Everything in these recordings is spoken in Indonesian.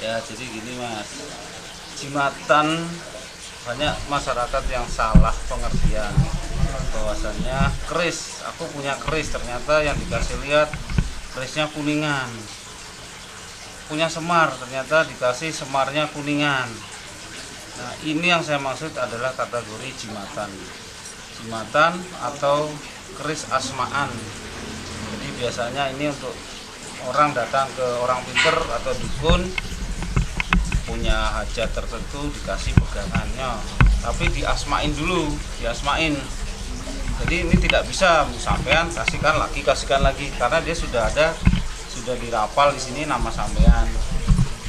Ya, jadi gini Mas, jimatan banyak masyarakat yang salah pengertian bahwasannya keris, aku punya keris, ternyata yang dikasih lihat kerisnya kuningan. Punya semar, ternyata dikasih semarnya kuningan. Nah, ini yang saya maksud adalah kategori jimatan. Jimatan atau keris asmaan. Jadi biasanya ini untuk orang datang ke orang pinter atau dukun, punya hajat tertentu dikasih pegangannya, tapi diasmain dulu, diasmain. Jadi ini tidak bisa sampean kasihkan lagi karena dia sudah dirapal di sini nama sampean.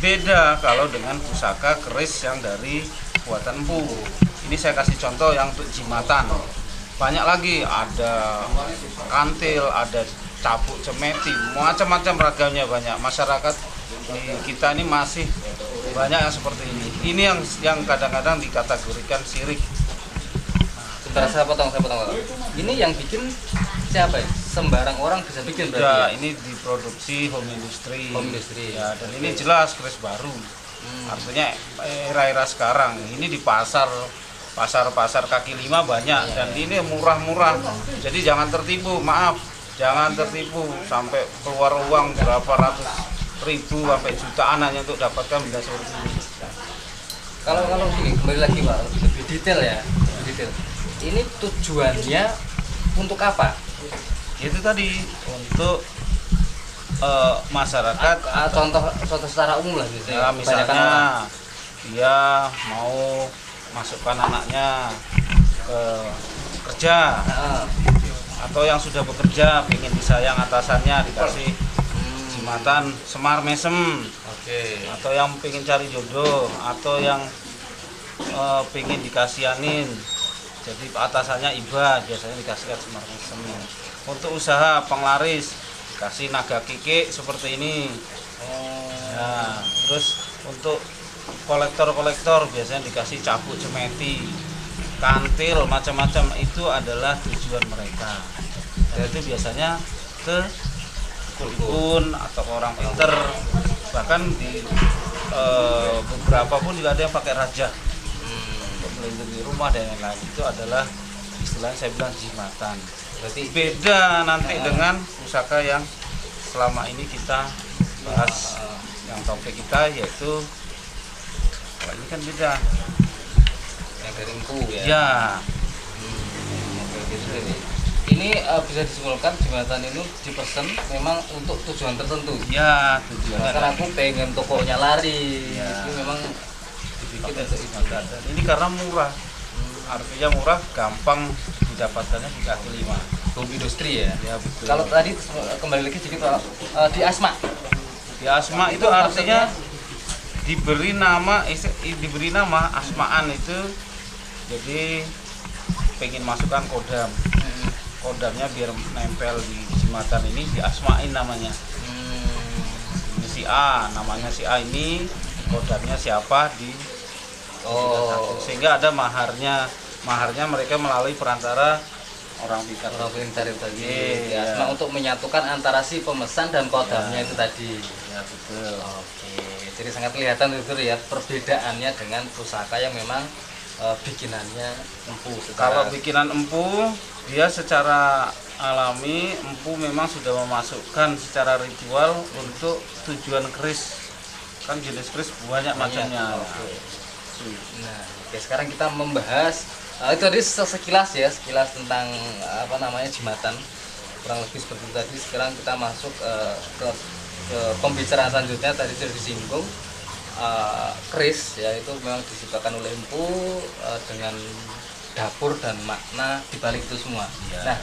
Beda kalau dengan pusaka keris yang dari buatan empu. Ini saya kasih contoh yang untuk jimatan. Banyak lagi, ada kantil, ada cabuk cemeti, macam-macam ragamnya banyak. Masyarakat di kita ini masih banyak yang seperti ini. Ini yang kadang-kadang dikategorikan syirik. Sebentar, saya potong. Ini yang bikin siapa ya? Sembarang orang bisa bikin berarti Ya, ya? ini diproduksi home industry. Home industry. Ya, dan ini jelas keris baru. Artinya era-era sekarang ini di pasar kaki lima banyak dan ini murah-murah. Jadi jangan tertipu, jangan tertipu sampai keluar uang berapa ratus ribu sampai jutaan hanya untuk dapatkan benda seperti ini. Kalau gini, kembali lagi Pak, lebih detail ya, detail. Ini tujuannya untuk apa? Itu tadi untuk masyarakat. Contoh secara umum lah gitu Ya, ya. misalnya dia mau masukkan anaknya ke kerja, atau yang sudah bekerja ingin disayang atasannya dikasih jimatan semar mesem. Oke. Atau yang pengen cari jodoh, atau yang pengen dikasihanin, jadi atasannya iba, biasanya dikasihkan semar mesem. Untuk usaha penglaris dikasih naga kikik seperti ini. Nah, terus untuk kolektor biasanya dikasih cabuk cemeti, kantil, macam-macam. Itu adalah tujuan mereka. Dan itu biasanya ke dukun atau orang pinter, bahkan di beberapa pun juga ada yang pakai raja untuk melindungi rumah dan lain-lain. Itu adalah istilahnya saya bilang jimatan. Berarti Beda nanti dengan pusaka yang selama ini kita bahas, yang topik kita yaitu ini kan beda yang dari empu ya. ya. Oke, gitu ini. Ini bisa disimpulkan jimatan ini dipesan memang untuk tujuan tertentu. Ya, tujuannya Karena aku pengen tokonya lari, Ya. itu memang dibikin untuk itu. dan ini karena murah, artinya murah, gampang didapatkannya di kaki lima. Home industri ya. Ya, betul. Kalau tadi kembali lagi sedikit Pak, di asma. Di asma itu artinya diberi nama asmaan itu. Jadi pengen masukkan kodamnya biar nempel di jimatan ini, diasmain namanya. Ini si A, namanya si A, ini kodamnya siapa di sehingga ada maharnya mereka melalui perantara orang pintar. Orang pintar itu tadi. Iya. Asma untuk menyatukan antara si pemesan dan kodamnya itu tadi. Ya, betul. Oke, jadi sangat kelihatan itu ya perbedaannya dengan pusaka yang memang bikinannya empu. Kalau bikinan empu, dia secara alami empu memang sudah memasukkan secara ritual untuk tujuan keris. Kan jenis keris banyak macamnya. Oke. Nah, oke, sekarang kita membahas itu tadi sekilas tentang apa namanya jimatan, kurang lebih seperti itu tadi. Sekarang kita masuk ke pembicaraan selanjutnya. Tadi sudah disinggung keris ya, itu memang diciptakan oleh empu dengan dapur dan makna dibalik itu semua. Ya. Nah,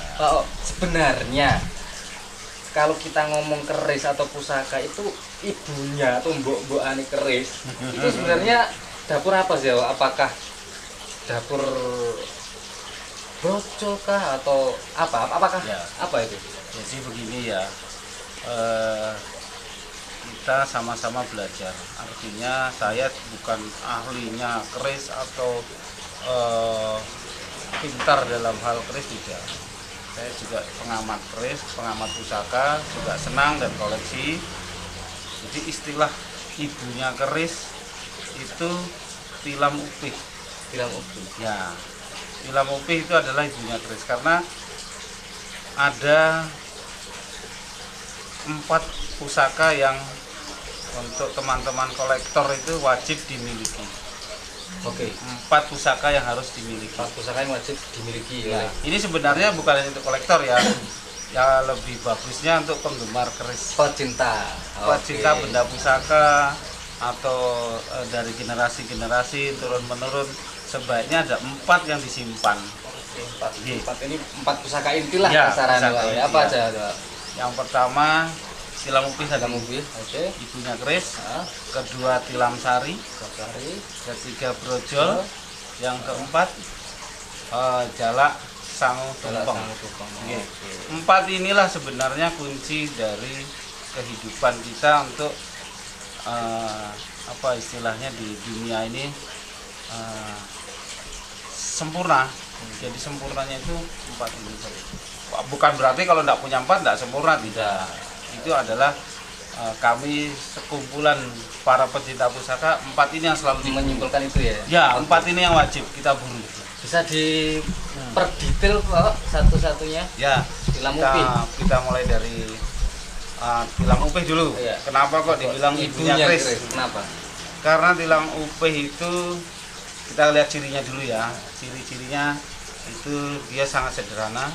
sebenarnya kalau kita ngomong keris atau pusaka itu ibunya atau mbok-mbokane keris itu sebenarnya dapur apa sih? Apakah dapur brocol kah atau apa? Apakah Ya. apa itu? Jadi begini ya, kita sama-sama belajar. Artinya saya bukan ahlinya keris atau pintar dalam hal keris, tidak. Saya juga pengamat keris, pengamat pusaka, juga senang dan koleksi. Jadi istilah ibunya keris itu tilam upih. Tilam upih. Ya, tilam upih itu adalah ibunya keris karena ada 4 pusaka yang untuk teman-teman kolektor itu wajib dimiliki. Oke. 4 pusaka yang harus dimiliki. 4 pusaka yang wajib dimiliki. Ya, ini sebenarnya bukan hanya untuk kolektor ya. Ya lebih bagusnya untuk penggemar keris. Pecinta. Pecinta benda pusaka atau dari generasi-generasi turun-menurun, sebaiknya ada 4 yang disimpan. Oke, 4 ini 4 pusaka intilah Ya, kasarannya. pusaka inti, Apa ya. aja, Pak? Yang pertama tilam upih tadi, Tilam upih. Oke. ibunya keris. Nah, Kedua tilam sari. Sari. Ketiga brojol. Yang keempat jalak sangu tumpeng. Oke. 4 inilah sebenarnya kunci dari kehidupan kita untuk apa istilahnya di dunia ini sempurna. Jadi sempurnanya itu 4 ini. Bukan berarti kalau tidak punya 4 tidak sempurna, tidak. Itu adalah kami sekumpulan para pecinta pusaka, 4 ini yang selalu Menyimpulkan itu ya. Ya, 4 ini yang wajib kita buru. Bisa diperdetail Pak satu-satunya. Ya, Tilam upih. kita mulai dari tilam upih dulu. Iya. Kenapa kok dibilang ibunya keris? Kenapa? Karena tilam upih itu kita lihat cirinya dulu ya. Ciri-cirinya itu dia sangat sederhana.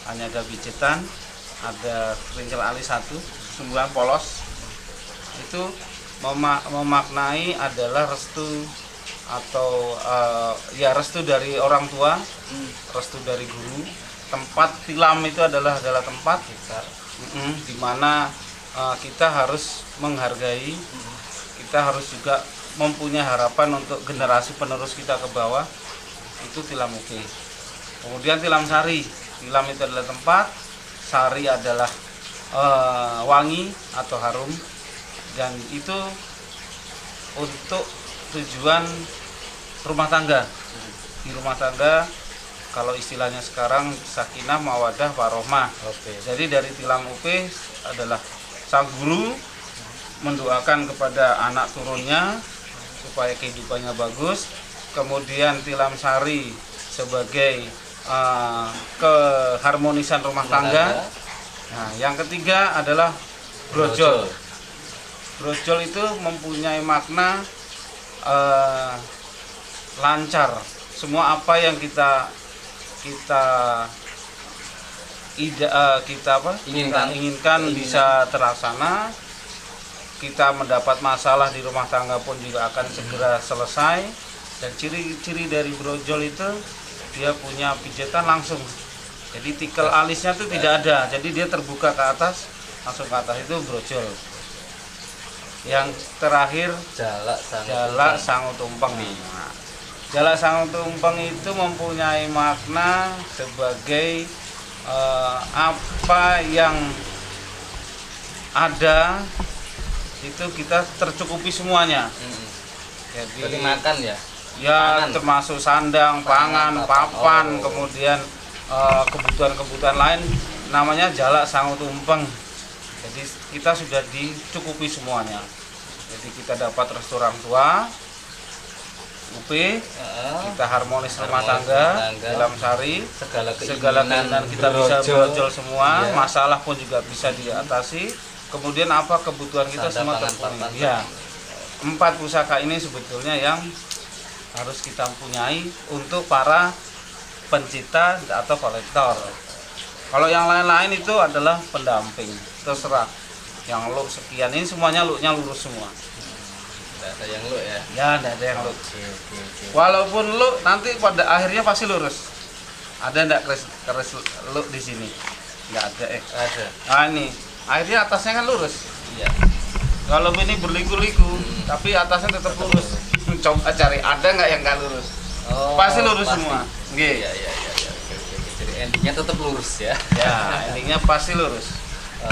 Hanya ada pijetan, ada kerincil alis 1, sumbulan polos. Itu memaknai adalah restu atau ya restu dari orang tua, restu dari guru. Tempat tilam itu adalah tempat di mana kita harus menghargai, kita harus juga mempunyai harapan untuk generasi penerus kita ke bawah. Itu tilam upih. Kemudian tilam sari. Tilam itu adalah tempat, sari adalah wangi atau harum, dan itu untuk tujuan rumah tangga. Di rumah tangga kalau istilahnya sekarang sakinah mawadah warohmah. Oke. Jadi dari tilam upih adalah sang guru mendoakan kepada anak turunnya supaya kehidupannya bagus. Kemudian tilam sari sebagai keharmonisan rumah tangga. Nah, yang ketiga adalah brojol. Brojol itu mempunyai makna lancar. Semua apa yang kita inginkan bisa terlaksana. Kita mendapat masalah di rumah tangga pun juga akan segera selesai. Dan ciri-ciri dari brojol itu dia punya pijetan langsung. Jadi tikel alisnya itu tidak ada. Jadi dia terbuka ke atas, langsung ke atas, itu brojol. Yang terakhir jalak sangu tumpeng. Nah, jalak sangu tumpeng itu mempunyai makna sebagai apa yang ada itu kita tercukupi semuanya. Jadi makan ya. Ya, pangan. termasuk sandang, pangan, papan, kemudian kebutuhan-kebutuhan lain, namanya jalak sangu tumpeng. Jadi kita sudah dicukupi semuanya. Jadi kita dapat restu orang tua, upih, kita harmonis rumah tangga, dalam sari, segala keinginan kita bisa brojol semua, masalah pun juga bisa diatasi. Kemudian apa kebutuhan kita semua terpenuhi. Ya, 4 pusaka ini sebetulnya yang harus kita punyai untuk para pencipta atau kolektor. Kalau yang lain-lain itu adalah pendamping, terserah. Yang look sekian ini semuanya looknya lurus semua. Tidak ada yang look ya? Ya, tidak ada yang look. Oke. Walaupun look nanti pada akhirnya pasti lurus. Ada enggak keris look di sini? Enggak ada. Ada. Nah ini, akhirnya atasnya kan lurus. Iya. Kalau ini berliku-liku, tapi atasnya tetap lurus. Coba cari ada nggak yang nggak lurus? Pasti lurus semua. Iya. Jadi endingnya tetap lurus ya. Ya, endingnya pasti lurus.